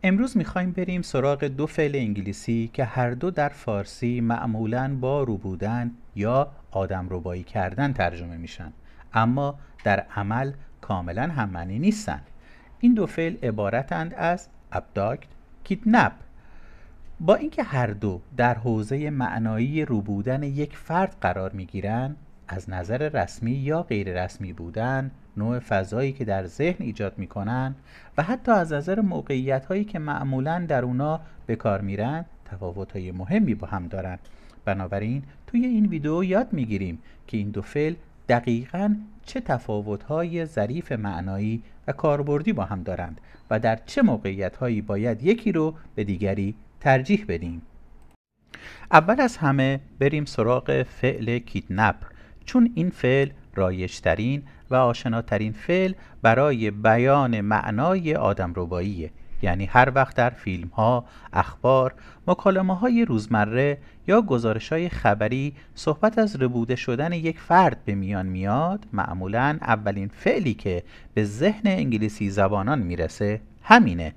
امروز میخوایم بریم سراغ دو فعل انگلیسی که هر دو در فارسی معمولاً با رو بودن یا آدم ربایی کردن ترجمه میشن، اما در عمل کاملاً هم معنی نیستن. این دو فعل عبارتند از abduct، kidnap. با اینکه هر دو در حوزه معنایی رو بودن یک فرد قرار میگیرن، از نظر رسمی یا غیر رسمی بودن، نوع فضایی که در ذهن ایجاد میکنن و حتی از نظر موقعیت هایی که معمولاً در اونا به کار میرن تفاوت های مهمی با هم دارن. بنابراین توی این ویدیو یاد میگیریم که این دو فعل دقیقاً چه تفاوت های ظریف معنایی و کاربردی با هم دارند و در چه موقعیت هایی باید یکی رو به دیگری ترجیح بدیم. اول از همه بریم سراغ فعل کیدنپ، چون این فعل رایج‌ترین و آشناترین فعل برای بیان معنای آدمرباییه. یعنی هر وقت در فیلم ها، اخبار، مکالمه های روزمره یا گزارش های خبری صحبت از ربوده شدن یک فرد به میان میاد، معمولاً اولین فعلی که به ذهن انگلیسی زبانان میرسه همینه.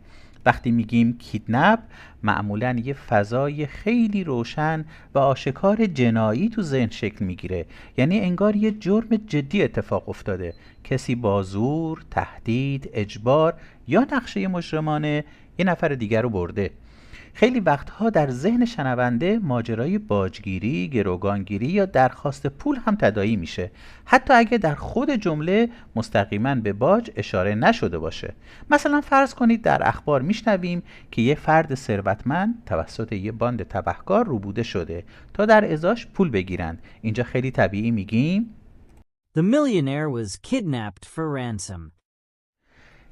وقتی میگیم کیدنپ، معمولاً یه فضای خیلی روشن و آشکار جنایی تو ذهن شکل میگیره. یعنی انگار یه جرم جدی اتفاق افتاده، کسی با زور، تهدید، اجبار یا نقشه مجرمانه یه نفر دیگر رو برده. خیلی وقتها در ذهن شنونده ماجرای باجگیری، گروگانگیری یا درخواست پول هم تداعی میشه، حتی اگه در خود جمله مستقیما به باج اشاره نشده باشه. مثلا فرض کنید در اخبار میشنویم که یه فرد ثروتمند توسط یه باند تبهکار روبوده شده تا در ازاش پول بگیرند. اینجا خیلی طبیعی میگیم The millionaire was kidnapped for ransom.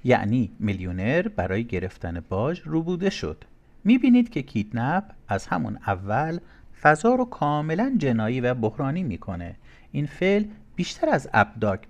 یعنی میلیونر برای گرفتن باج روبوده شد. میبینید که کیدنپ از همون اول فضا رو کاملا جنایی و بحرانی میکنه. این فعل بیشتر از ابداکت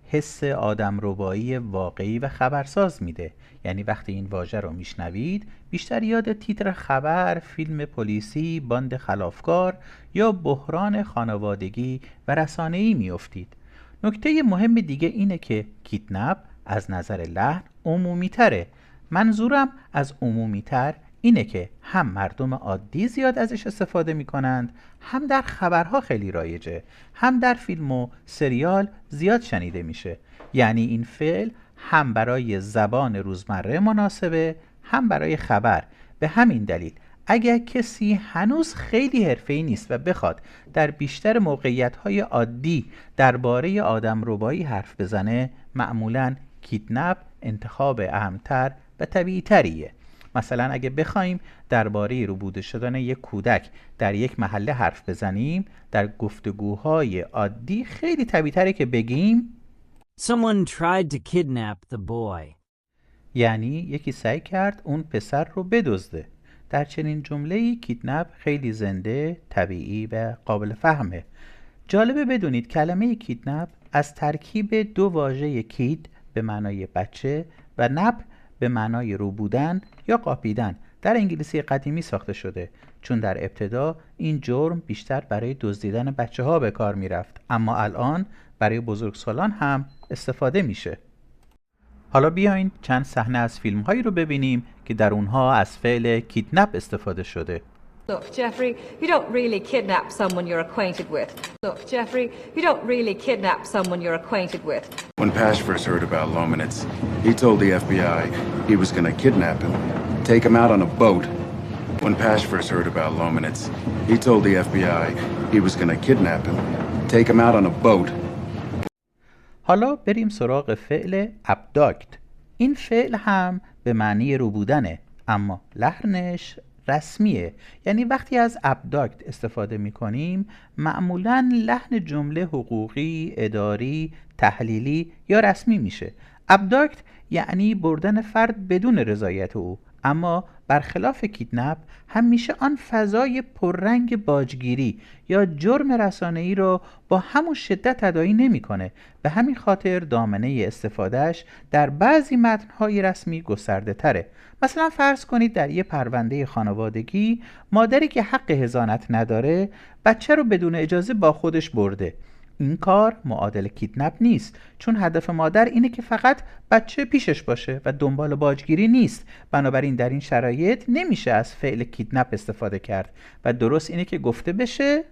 حس آدمربایی واقعی و خبرساز میده. یعنی وقتی این واژه رو میشنوید بیشتر یاد تیتر خبر، فیلم پلیسی، باند خلافکار یا بحران خانوادگی و رسانه‌ای میافتید. نکته مهم دیگه اینه که کیدنپ از نظر لحن عمومی تره. منظورم از عمومی تر اینه که هم مردم عادی زیاد ازش استفاده می کنند، هم در خبرها خیلی رایجه، هم در فیلم و سریال زیاد شنیده میشه. یعنی این فعل هم برای زبان روزمره مناسبه، هم برای خبر. به همین دلیل اگر کسی هنوز خیلی حرفه‌ای نیست و بخواد در بیشتر موقعیت‌های عادی درباره آدمربایی حرف بزنه، معمولاً کیدنپ انتخاب اهمتر و طبیعی‌تریه. مثلا اگه بخوایم درباره روبوده شدن یک کودک در یک محله حرف بزنیم، در گفتگوهای عادی خیلی طبیعی‌تره که بگیم Someone tried to kidnap the boy. یعنی یکی سعی کرد اون پسر رو بدزده. در چنین جمله‌ای کیدنپ خیلی زنده، طبیعی و قابل فهمه. جالبه بدونید کلمه کیدنپ از ترکیب دو واژه کید به معنای بچه و نپ به معنای رو بودن یا قاپیدن در انگلیسی قدیمی ساخته شده، چون در ابتدا این جرم بیشتر برای دزدیدن بچه ها به کار می رفت، اما الان برای بزرگسالان هم استفاده میشه. حالا بیاین چند صحنه از فیلم هایی رو ببینیم که در اونها از فعل کیدنپ استفاده شده. Look, Jeffrey, you don't really kidnap someone you're acquainted with. Look, Jeffrey, you don't really kidnap someone you're acquainted with. When Pash first heard about Lominitz, he told the FBI he was going to kidnap him, take him out on a boat. When Pash first heard about Lominitz, he told the FBI he was going to kidnap him, take him out on a boat. حالا بریم سراغ فعل abduct. این فعل هم به معنی رو بودنه، اما لحنش رسمیه. یعنی وقتی از abduct استفاده می کنیم معمولاً لحن جمله حقوقی، اداری، تحلیلی یا رسمی میشه. abduct یعنی بردن فرد بدون رضایت او، اما برخلاف کیدنپ همیشه آن فضای پررنگ باجگیری یا جرم رسانه‌ای رو با همون شدت تداعی نمی‌کنه. به همین خاطر دامنه استفادهش در بعضی متن‌های رسمی گسترده تره. مثلا فرض کنید در یه پرونده خانوادگی مادری که حق حضانت نداره بچه رو بدون اجازه با خودش برده. این کار معادل کیدنپ نیست، چون هدف مادر اینه که فقط بچه پیشش باشه و دنبال باجگیری نیست. بنابراین در این شرایط نمیشه از فعل کیدنپ استفاده کرد و درست اینه که گفته بشه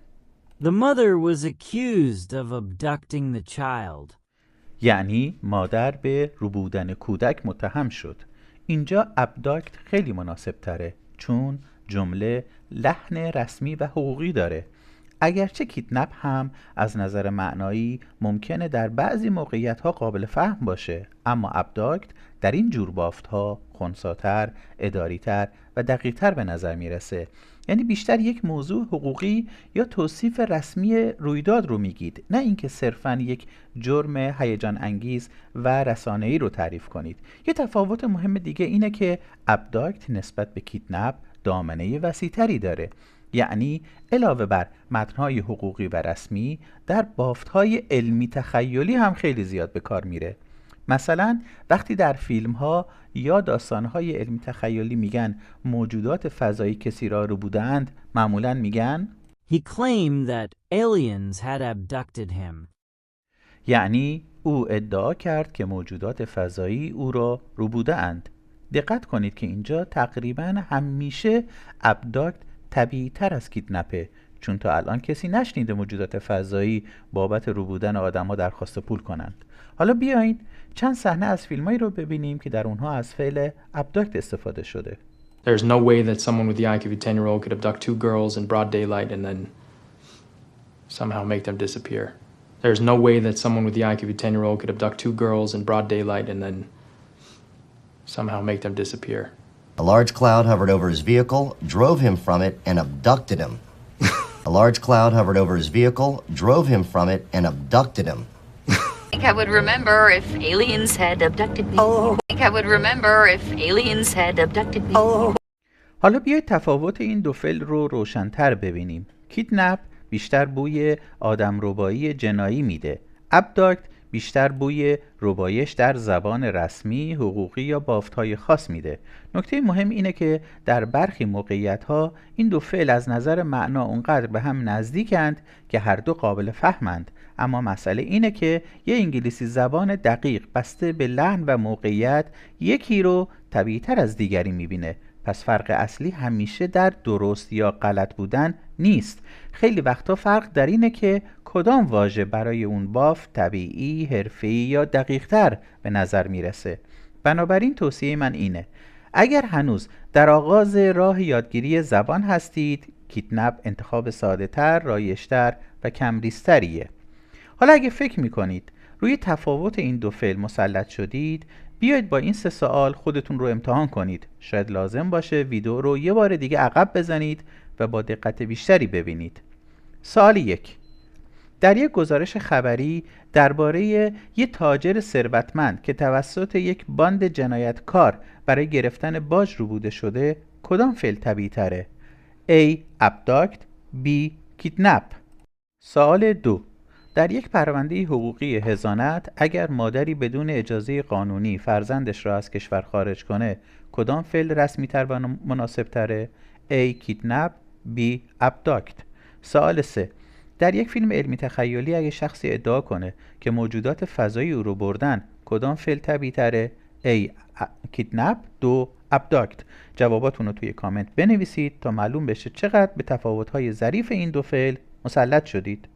The mother was accused of abducting the child. یعنی مادر به ربودن کودک متهم شد. اینجا abduct خیلی مناسب تره، چون جمله لحن رسمی و حقوقی داره. اگرچه کیدنپ هم از نظر معنایی ممکنه در بعضی موقعیت‌ها قابل فهم باشه، اما abduct در این جور بافت‌ها خنثی‌تر، اداری‌تر و دقیق‌تر به نظر میرسه. یعنی بیشتر یک موضوع حقوقی یا توصیف رسمی رویداد رو میگید، نه اینکه صرفاً یک جرم هیجان انگیز و رسانه‌ای رو تعریف کنید. یه تفاوت مهم دیگه اینه که abduct نسبت به کیدنپ دامنه وسیع‌تری داره. یعنی علاوه بر متن‌های حقوقی و رسمی، در بافت‌های علمی تخیلی هم خیلی زیاد به کار میره. مثلا وقتی در فیلم‌ها یا داستان‌های علمی تخیلی میگن موجودات فضایی کسی را رو بودند، معمولاً میگن He claimed that aliens had abducted him. یعنی او ادعا کرد که موجودات فضایی او را رو بودند. دقت کنید که اینجا تقریباً همیشه abduct طبیعی تر از کیدنپه، چون تا الان کسی نشنیده موجودات فضایی بابت رو بودن آدم‌ها درخواست پول کنند. حالا بیاین چند صحنه از فیلمایی رو ببینیم که در اونها از فعل abduct استفاده شده. There's no way that someone with the IQ of a 10-year-old could abduct two girls in broad daylight and then somehow make them disappear. There's no way that someone with the IQ of a 10-year-old could abduct two girls in broad daylight and then somehow make them disappear. A large cloud hovered over his vehicle, drove him from it, and abducted him. A large cloud hovered over his vehicle, drove him from it, and abducted him. I think I would remember if aliens had abducted me. I think I would remember if aliens had abducted me. حالا بیایید تفاوت این دو فعل رو روشن‌تر ببینیم. کیدنپ بیشتر بوی آدمربایی جنایی میده. abduct بیشتر بوی ربایش در زبان رسمی، حقوقی یا بافت‌های خاص میده. نکته مهم اینه که در برخی موقعیت‌ها این دو فعل از نظر معنا اونقدر به هم نزدیکند که هر دو قابل فهمند، اما مسئله اینه که یه انگلیسی زبان دقیق بسته به لحن و موقعیت یکی رو طبیعی‌تر از دیگری میبینه. پس فرق اصلی همیشه در درست یا غلط بودن نیست. خیلی وقتا فرق در اینه که کدام واژه برای اون بافت طبیعی، حرفه‌ای یا دقیق‌تر به نظر میرسه. بنابراین توصیه من اینه: اگر هنوز در آغاز راه یادگیری زبان هستید، کیدنپ انتخاب ساده‌تر، رایج‌تر و کم‌ریزتریه. حالا اگه فکر میکنید روی تفاوت این دو فعل مسلط شدید، بیایید با این 3 سوال خودتون رو امتحان کنید. شاید لازم باشه ویدیو رو یه بار دیگه عقب بزنید و با دقت بیشتری ببینید. سوال 1: در یک گزارش خبری درباره یک تاجر ثروتمند که توسط یک باند جنایتکار برای گرفتن باج روبوده شده، کدام فعل طبیعی تره؟ A. abduct B. kidnap. سوال 2: در یک پرونده حقوقی حضانت اگر مادری بدون اجازه قانونی فرزندش را از کشور خارج کنه، کدام فعل رسمی تر و مناسب تره؟ A. kidnap B. abduct. سوال 3: در یک فیلم علمی تخیلی اگه شخصی ادعا کنه که موجودات فضایی او رو بردن، کدام فعل طبیعی تره؟ A. kidnap 2. abduct. جواباتون رو توی کامنت بنویسید تا معلوم بشه چقدر به تفاوت‌های ظریف این دو فعل مسلط شدید.